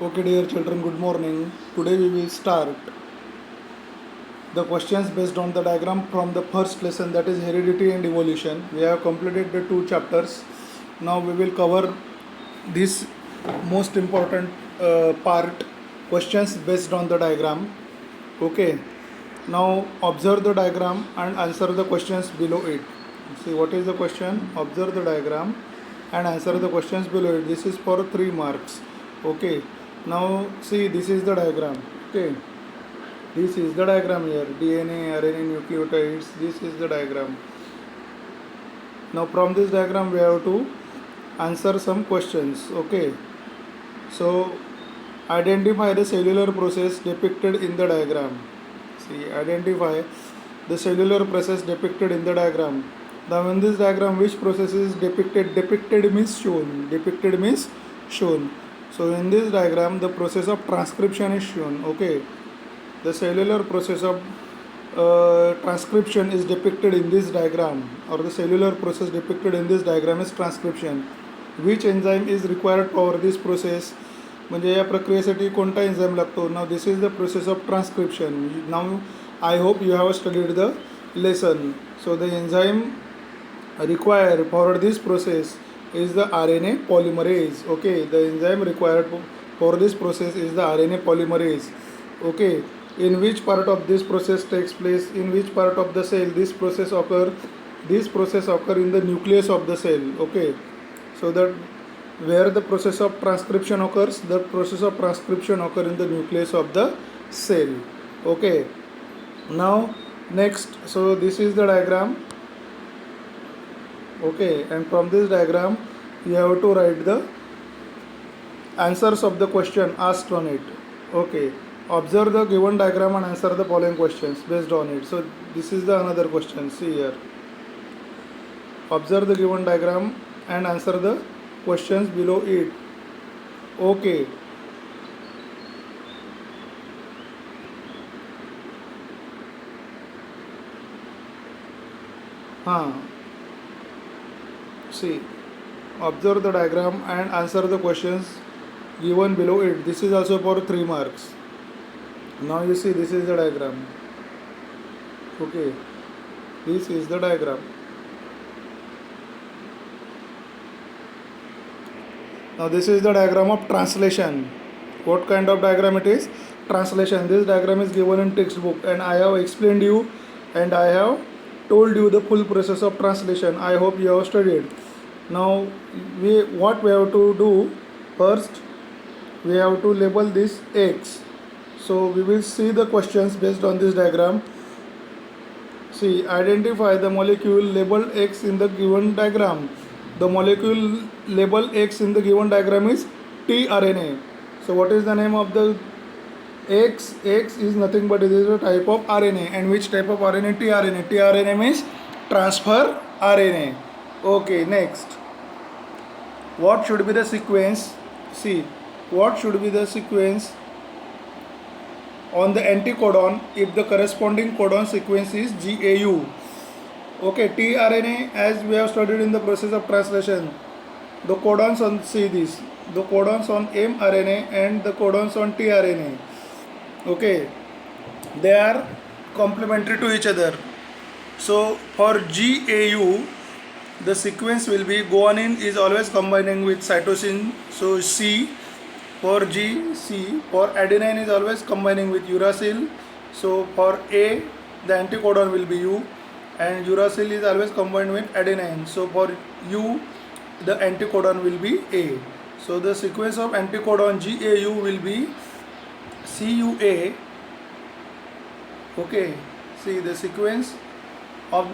Okay, dear children, good morning. Today we will start the questions based on the diagram from the first lesson, that is heredity and evolution. We have completed the two chapters. Now we will cover this most important part, questions based on the diagram. Okay, now observe the diagram and answer the questions below it. See what is the question? Observe the diagram and answer the questions below it. This is for 3 marks. Okay, now see, this is the diagram. Okay, this is the diagram here, DNA, RNA, nucleotides. This is the diagram. Now from this diagram we have to answer some questions. Okay, so identify the cellular process depicted in the diagram. See, identify the cellular process depicted in the diagram. Now in this diagram, which process is depicted? Depicted means shown. Depicted means shown. So in this diagram, the process of transcription is shown. Okay, the cellular process of transcription is depicted in this diagram, or the cellular process depicted in this diagram is transcription. Which enzyme is required for this process? म्हणजे या प्रक्रियेसाठी कोणता enzyme लागतो? Now this is the process of transcription. Now I hope you have studied the lesson. So the enzyme required for this process is the RNA polymerase. Okay, the enzyme required for this process is the RNA polymerase. Okay, in which part of this process takes place? In which part of the cell this process occur? This process occur in the nucleus of the cell. Okay, so that where the process of transcription occurs, the process of transcription occur in the nucleus of the cell. Okay, now next, so this is the diagram. Okay, and from this diagram you have to write the answers of the question asked on it. Okay, observe the given diagram and answer the following questions based on it. So this is the another question. See here, observe the given diagram and answer the questions below it. Okay, see, observe the diagram and answer the questions given below it. This is also for 3 marks. Now you see, this is the diagram. Okay, this is the diagram. Now this is the diagram of translation. What kind of diagram it is? Translation. This diagram is given in textbook and I have explained you and I have told you the full process of translation. I hope you have studied. Now what we have to do first, we have to label this X. So we will see the questions based on this diagram. See, identify the molecule labeled X in the given diagram. The molecule labeled X in the given diagram is tRNA. So what is the name of the X? X is nothing but it is a type of RNA. And which type of RNA? tRNA. tRNA means transfer RNA. Okay, next. What should be the sequence? See, what should be the sequence on the anticodon if the corresponding codon sequence is GAU? Okay, tRNA, as we have studied in the process of translation, the codons on, see this, the codons on mRNA and the codons on tRNA. Okay, they are complementary to each other. So for GAU, the sequence will be guanine is always combining with cytosine, so C. For G, C. For adenine is always combining with uracil, so for A, the anticodon will be U, and uracil is always combined with adenine, so for U, the anticodon will be A. So the sequence of anticodon GAU will be CUA. Okay, see, the sequence of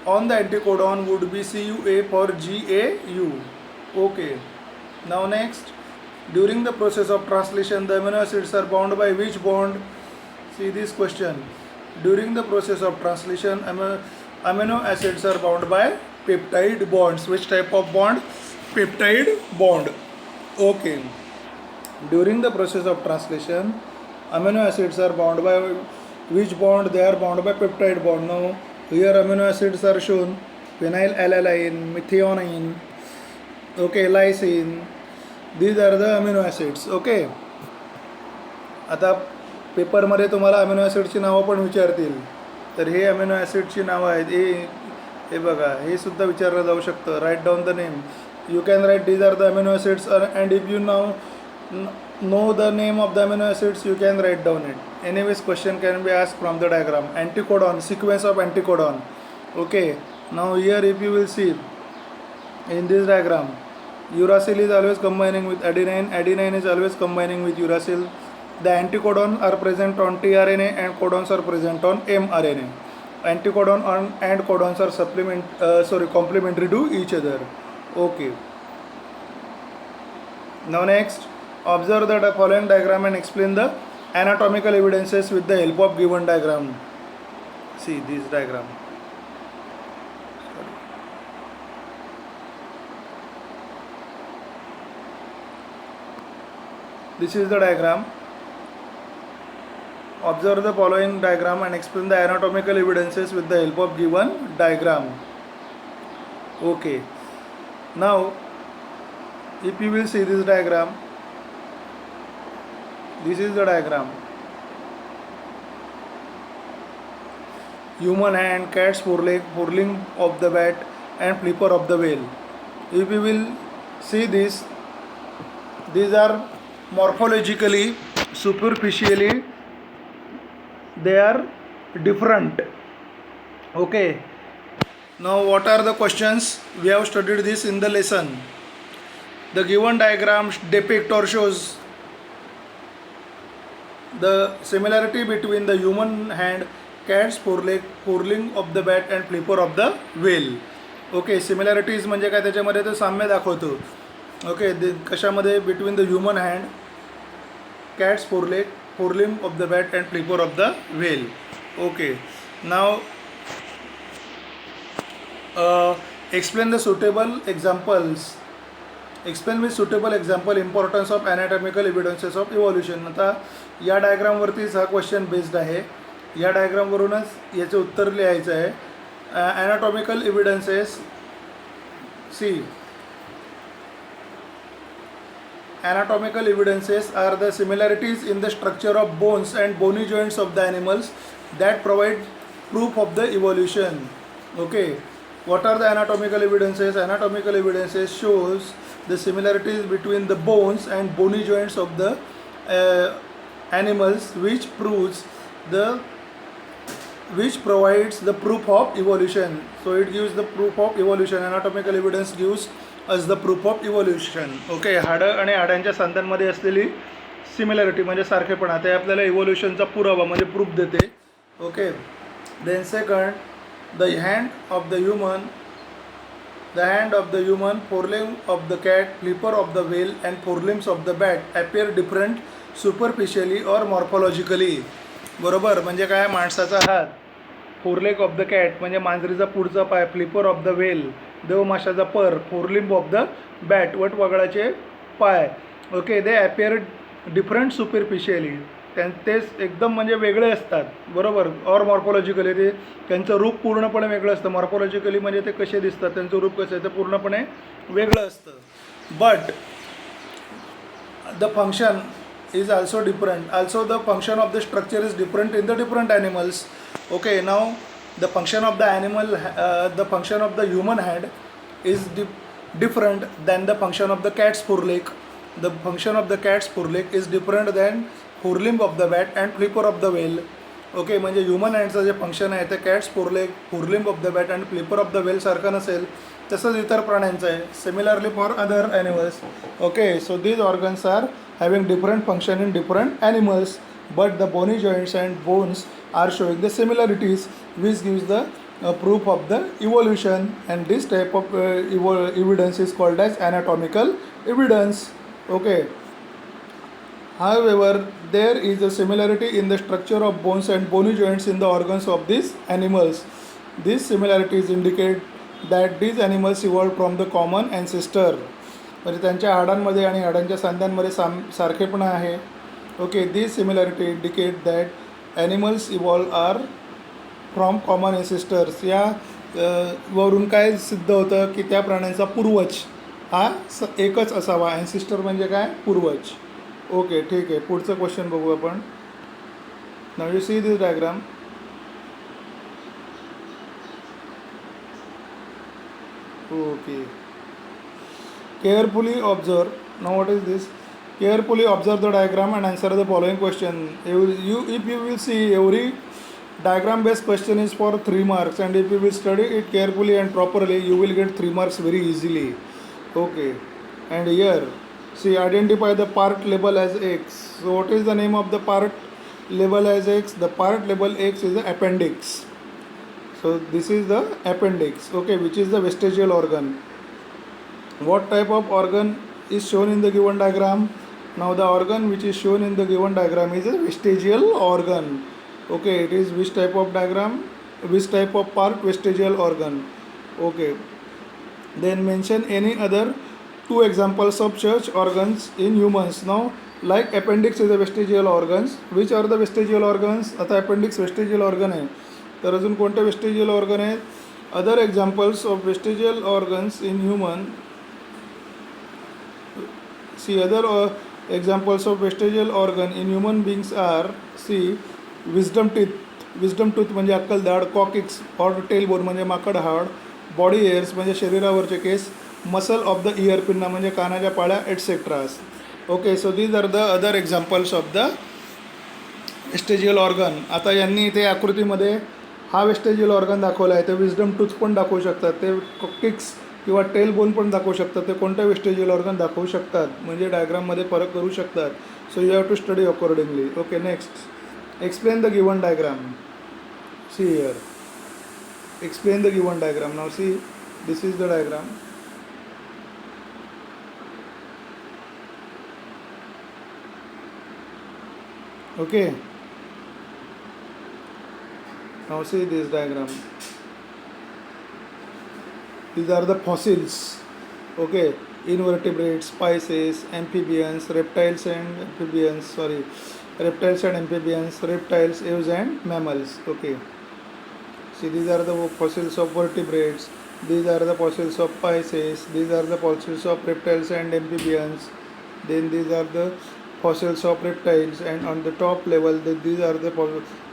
on the anticodon would be CUA for GAU. Okay, now next, during the process of translation the amino acids are bound by which bond? See this question. During the process of translation amino acids are bound by peptide bonds. Which type of bond? Peptide bond. Okay, during the process of translation amino acids are bound by which bond? They are bound by peptide bond. Now here amino acids are shown: phenylalanine, methionine, okay, lysine, these are the amino acids. Okay, आता पेपरमध्ये तुम्हाला amino ॲसिडची नावं पण विचारतील, तर हे amino ॲसिडची नावं आहेत. हे बघा, हे सुद्धा विचारलं जाऊ शकतं. Write down the name. You can write these are the amino acids and if you know the name of the amino acids, you can write down it. Anyways, question can be asked from the diagram. Anticodon, sequence of anticodon. Okay, now here if you will see in this diagram, uracil is always combining with adenine, adenine is always combining with uracil. The anticodon are present on tRNA and codons are present on mRNA. Anticodon and codons are complementary to each other. Okay, now next, observe the following diagram and explain the anatomical evidences with the help of given diagram. See this diagram. This is the diagram. Observe the following diagram and explain the anatomical evidences with the help of given diagram. Okay, now if you will see this diagram, this is the diagram. Human hand, cat's foreleg, forelimb of the bat and flipper of the whale. If you will see this, these are morphologically, superficially, they are different. Okay, now what are the questions? We have studied this in the lesson. The given diagram depict or shows the similarity between the human hand, cat's foreleg, forelimb of the bat and flipper of the whale. Okay, similarities म्हणजे काय, त्याच्यामध्ये तो साम्य दाखवतो. Okay, कशामध्ये? Between the human hand, cat's foreleg, forelimb of the bat and flipper of the whale. Okay, now explain the suitable examples. Explain with suitable example importance of anatomical evidences of evolution. आता या डायग्रामवरतीच हा question based आहे. या डायग्रामवरूनच याचे उत्तर लिहायचं आहे. Anatomical evidences. See, anatomical evidences are the similarities in the structure of bones and bony joints of the animals that provide proof of the evolution. Okay, what are the anatomical evidences? Anatomical evidences shows the similarities between the bones and bony joints of the animals, which provides the proof of evolution. So it gives the proof of evolution. Anatomical evidence gives as the proof of evolution. Okay, हाडं आणि हाडांच्या सांध्यांमध्ये असलेली similarity म्हणजे सारखेपणा, ते आपल्याला इव्होल्युशनचा पुरावा म्हणजे proof देते. Okay, then second, the hand of the human, forelimb of the cat, flipper of the whale and forelimbs of the bat appear different superficially or morphologically. बरोबर, म्हणजे काय, माणसाचा हात, फोरलेग ऑफ द कॅट म्हणजे मांजरीचा पुढचा पाय, फ्लिपर ऑफ द व्हेल देवमाशाचा पर, फोरलिम्ब ऑफ द बॅट वटवागळाचे पाय. Okay, they appear different superficially, तेच एकदम म्हणजे वेगळे असतात. बरोबर, ऑर मॉर्फॉलॉजिकली ते त्यांचं रूप पूर्णपणे वेगळं असतं. मॉर्फॉलॉजिकली म्हणजे ते कसे दिसतात, त्यांचं रूप कसं आहे ते पूर्णपणे वेगळं असतं. But the function is also different. Also the function of the structure is different in the different animals. Okay, now the function of the animal, the function of the human hand is different than the function of the cat's foreleg. The function of the cat's foreleg is different than forelimb of the bat and flipper of the whale. Okay, म्हणजे human हँडचं जे function आहे ते cat's foreleg, forelimb of the bat and flipper of the whale सारखं नसेल, तसंच इतर प्राण्यांचं आहे. Similarly for other animals. Okay, so these organs are having different function in different animals, but the bony joints and bones are showing the similarities, which gives the proof of the evolution, and this type of evidence is called as anatomical evidence. Okay, however, there is a similarity in the structure of bones and bony joints in the organs of these animals. These similarities indicate that these animals evolved from the common ancestor. म्हणजे त्यांच्या हाडांमध्ये आणि हाडांच्या सांध्यांमध्ये सारखेपणा आहे. Okay, this similarity indicate that animals evolve are from common ancestors. या वरून काय सिद्ध होतं की त्या प्राण्यांचा पूर्वज हा एकच असावा. ॲन्सिस्टर म्हणजे काय? पूर्वज. ओके, ठीक आहे. पुढचं क्वेश्चन बघू आपण. Now you see this diagram. Okay, carefully observe. Now what is this? Carefully observe the diagram and answer the following question. If you will see, every diagram based question is for 3 marks, and if you will study it carefully and properly, you will get 3 marks very easily. Okay, and here see, identify the part label as X. So what is the name of the part label as X? The part label X is the appendix. So this is the appendix, okay, which is the vestigial organ. What type of organ is shown in the given diagram? Now the organ which is shown in the given diagram is a vestigial organ. Okay, it is which type of diagram? Which type of part? Vestigial organ. Okay, then mention any other 2 examples of such organs in humans. Now like appendix is a vestigial organs. Which are the vestigial organs? आता appendix vestigial organ आहे, तर अजून कोणते vestigial organ आहेत? Other examples of vestigial organs in human. See, other examples of vestigial organ in human beings are, see, wisdom teeth. Wisdom tooth म्हणजे अक्कल दाढ. Coccyx और टेल बोन म्हणजे माकड हाड. बॉडी हेअर्स म्हणजे शरीरावरचे केस. Muscle of the ear, pinna म्हणजे कानाच्या पाळ्या, etceteras. Okay, so these are the other examples of the vestigial organ. आता यांनी इथे आकृतीमध्ये हा वेस्टेजियल ऑर्गन दाखवला आहे. ते विजडम टूथ पण दाखवू शकतात, ते कॉकिक्स किंवा टेल बोन पण दाखवू शकतात, ते कोणत्या वेस्टेजियल ऑर्गन दाखवू शकतात, म्हणजे डायग्राममध्ये फरक करू शकतात. So you have to study accordingly. Okay, next, explain the given diagram. See here, explain the given diagram. Now see, this is the diagram. Okay, now see this diagram. These are the fossils. Okay, invertebrates, spices, amphibians, reptiles and amphibians. Reptiles and amphibians, reptiles, aves and mammals. Okay, see, these are the fossils of vertebrates. These are the fossils of spices. These are the fossils of reptiles and amphibians. Then these are the fossils of reptiles, and on the top level these are the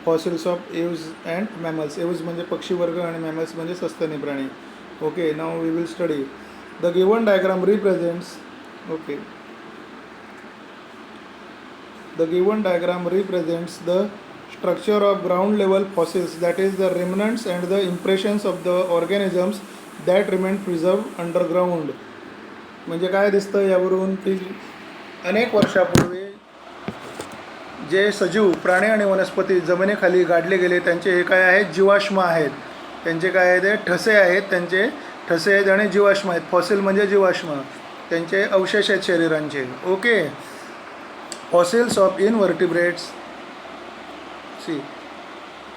fossils of aves and mammals. Aves म्हणजे पक्षी वर्ग आणि mammals म्हणजे सस्तनी प्राणी. Okay, now we will study. The given diagram represents, okay, the given diagram represents the structure of ground level fossils, that is the remnants and the impressions of the organisms that remain preserved underground. म्हणजे काय दिसतं यावरून की अनेक वर्षापूर्वी जे सजीव प्राणी आणि वनस्पती जमिनीखाली गाडले गेले, त्यांचे हे काय आहेत? जीवाश्म आहेत. त्यांचे काय आहेत? ठसे आहेत. त्यांचे ठसे आहेत आणि जीवाश्म आहेत. फॉसिल म्हणजे जीवाश्म, त्यांचे अवशेष आहेत शरीरांचे. Okay, fossils of invertebrates. See,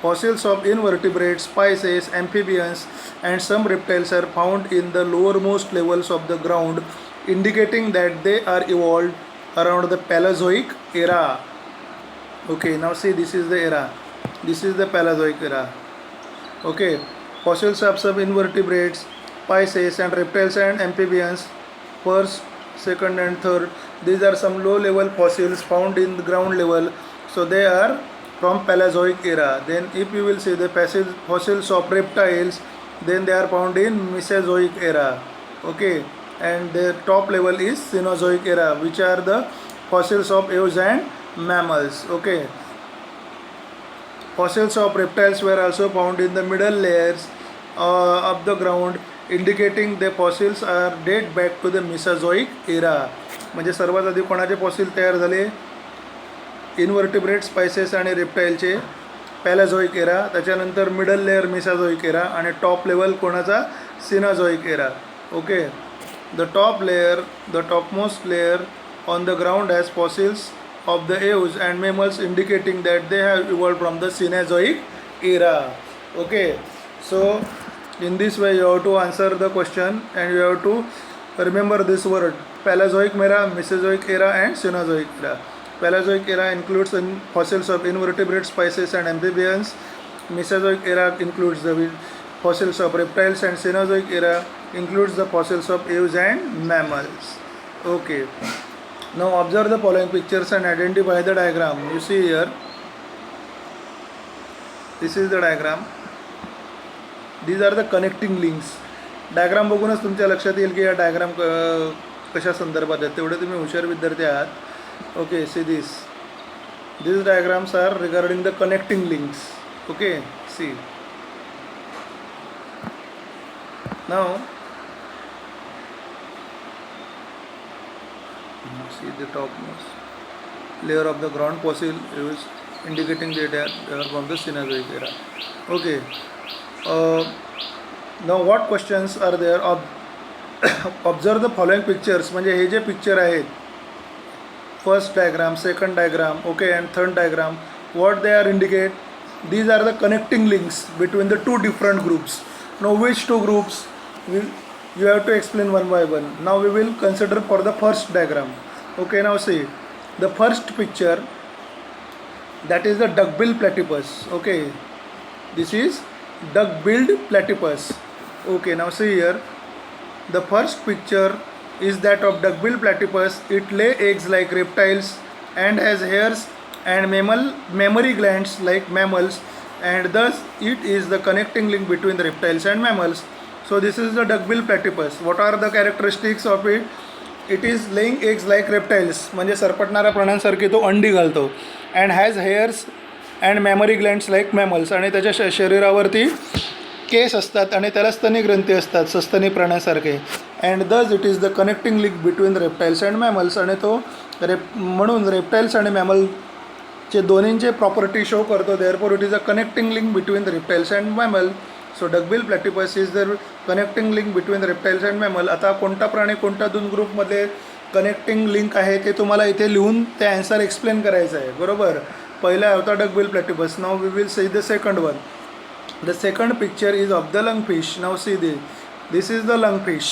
fossils of invertebrates, species, amphibians and some reptiles are found in the lowermost levels of the ground, indicating that they are evolved around the Paleozoic era. Okay, now see, this is the era. This is the Paleozoic era. Okay, fossils of some invertebrates, spices and reptiles and amphibians, first, second and third. These are some low level fossils found in the ground level, so they are from Paleozoic era. Then if you will see the fossils of reptiles, then they are found in Mesozoic era. Okay, and the top level is Cenozoic era, which are the fossils of aves and mammals. Okay, fossils of reptiles were also found in the middle layers of the ground, indicating the fossils are date back to the Mesozoic era. म्हणजे सर्वात आधी कोणाचे fossil तयार झाले? Invertebrate, species आणि रेप्टाईलचे Palaeozoic era. त्याच्यानंतर middle layer Mesozoic era आणि टॉप लेवल कोणाचा? Cenozoic era. Okay, the top layer, the topmost layer on the ground has fossils of the aves and mammals, indicating that they have evolved from the Cenozoic era. Okay, so in this way you have to answer the question and you have to remember this word: Paleozoic era, Mesozoic era and Cenozoic era. Paleozoic era includes fossils of invertebrates, spices and amphibians. Mesozoic era includes the fossils of reptiles and Cenozoic era includes the fossils of aves and mammals. Okay, now observe the following pictures and identify the diagram. You see here, this is the diagram. These are the connecting links. Diagram बघूनच तुमच्या लक्षात येईल की या diagram कशा संदर्भात आहेत. तेवढे तुम्ही हुशार विद्यार्थी आहात. Okay, see these diagrams are regarding the connecting links. Okay, see now, see the topmost layer of the ground fossil is indicating that they are from the Cenozoic era. Okay, now what questions are there? Observe the following pictures. म्हणजे हे जे picture आहेत, first diagram, second diagram, okay, and third diagram, what they are indicate? These are the connecting links between the two different groups. Now which two groups you have to explain one by one. Now we will consider for the first diagram. Okay, now see the first picture, that is the duck-billed platypus. Okay, this is duck-billed platypus. Okay, now see here, the first picture is that of duck-billed platypus. It lay eggs like reptiles and has hairs and mammary glands like mammals, and thus it is the connecting link between the reptiles and mammals. So this is the duck-billed platypus. What are the characteristics of it? It is laying eggs like reptiles, म्हणजे सरपटणाऱ्या प्राण्यांसारखी तो अंडी घालतो, and has hairs and mammary glands like mammals, आणि त्याच्या शरीरावरती case असतात आणि त्याला स्तनी ग्रंथी असतात सस्तनी प्राण्यासारखे. And thus it is the connecting link between reptiles and mammals, आणि तो म्हणून रेप्टाइल्स आणि मॅमलचे दोन्हींचे प्रॉपर्टी शो करतो. Therefore it is a connecting link between the reptiles and mammal. So duck billed platypus is the connecting link between reptiles and mammal. आता कोणता प्राणी कोणत्या दोन ग्रुपमध्ये कनेक्टिंग लिंक आहे ते तुम्हाला इथे लिहून ते ॲन्सर एक्सप्लेन करायचं आहे, बरोबर. पहिला होता duck billed platypus. Now we will see the second one. The second picture is of the lungfish. Now see this is the lungfish.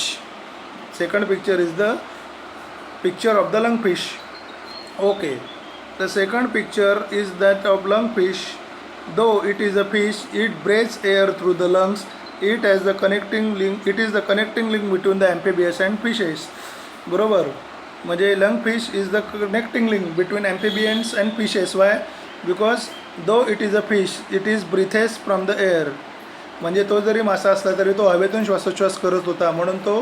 Second picture is the picture of the lungfish. Okay, the second picture is that of lungfish. Though it is a fish, it breathes air through the lungs. It has the connecting link. It is the connecting link between the amphibians and fishes. बरोबर. म्हणजे lungfish is the connecting link between amphibians and fishes. Why? Because though it is a fish, it is breathes from the air. म्हणजे तो जरी मासा असला तरी तो हवेतून श्वासोच्छ्वास करत होता, म्हणून तो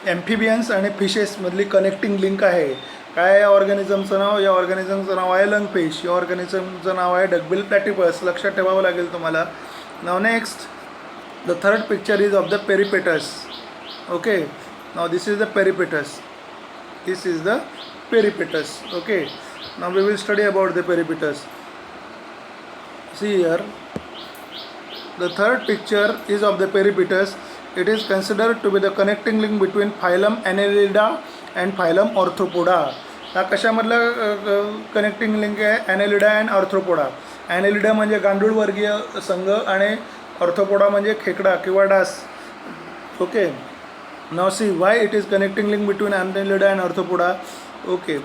ॲम्फिबियन्स आणि फिशेसमधली कनेक्टिंग लिंक आहे. काय या ऑर्गॅनिझमचं नाव? या ऑर्गॅनिझमचं नाव आहे लंगफिश. या ऑर्गॅनिझमचं नाव आहे डक-बिल्ड प्लॅटिपस. लक्षात ठेवावं लागेल तुम्हाला. Now next, the third picture is of the peripatus. Okay, now this is the peripatus. This is the peripatus. Okay, now we will study about the peripatus. See here, the third picture is of the peripetus. It is considered to be the connecting link between phylum Annelida and phylum Arthropoda. हा कशामधला connecting link आहे? Annelida and Arthropoda. Annelida म्हणजे गांडूळ वर्गीय संघ आणि Arthropoda म्हणजे खेकडा किंवा dance. Okay, now see why it is connecting link between Annelida and Arthropoda. Okay,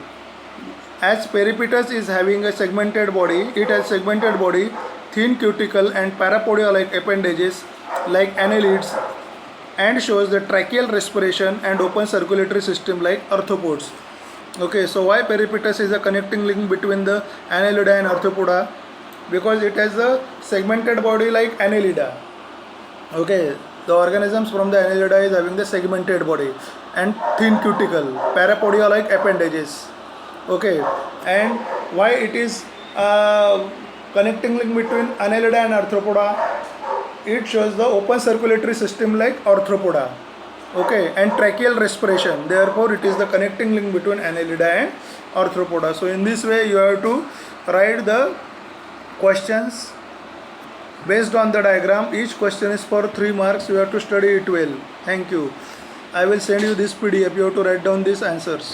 as peripetus is having a segmented body, it has segmented body, thin cuticle and parapodia-like appendages like annelids, and shows the tracheal respiration and open circulatory system like arthropods. Okay, so why peripetus is a connecting link between the Annelida and Arthropoda? Because it has a segmented body like Annelida. Okay, the organisms from the Annelida is having the segmented body and thin cuticle, parapodia-like appendages. Okay, and why it is connecting link between Annelida and Arthropoda? It shows the open circulatory system like Arthropoda. Okay, and tracheal respiration. Therefore, it is the connecting link between Annelida and Arthropoda. So in this way, you have to write the questions based on the diagram. Each question is for 3 marks. You have to study it well. Thank you. I will send you this PDF. You have to write down these answers.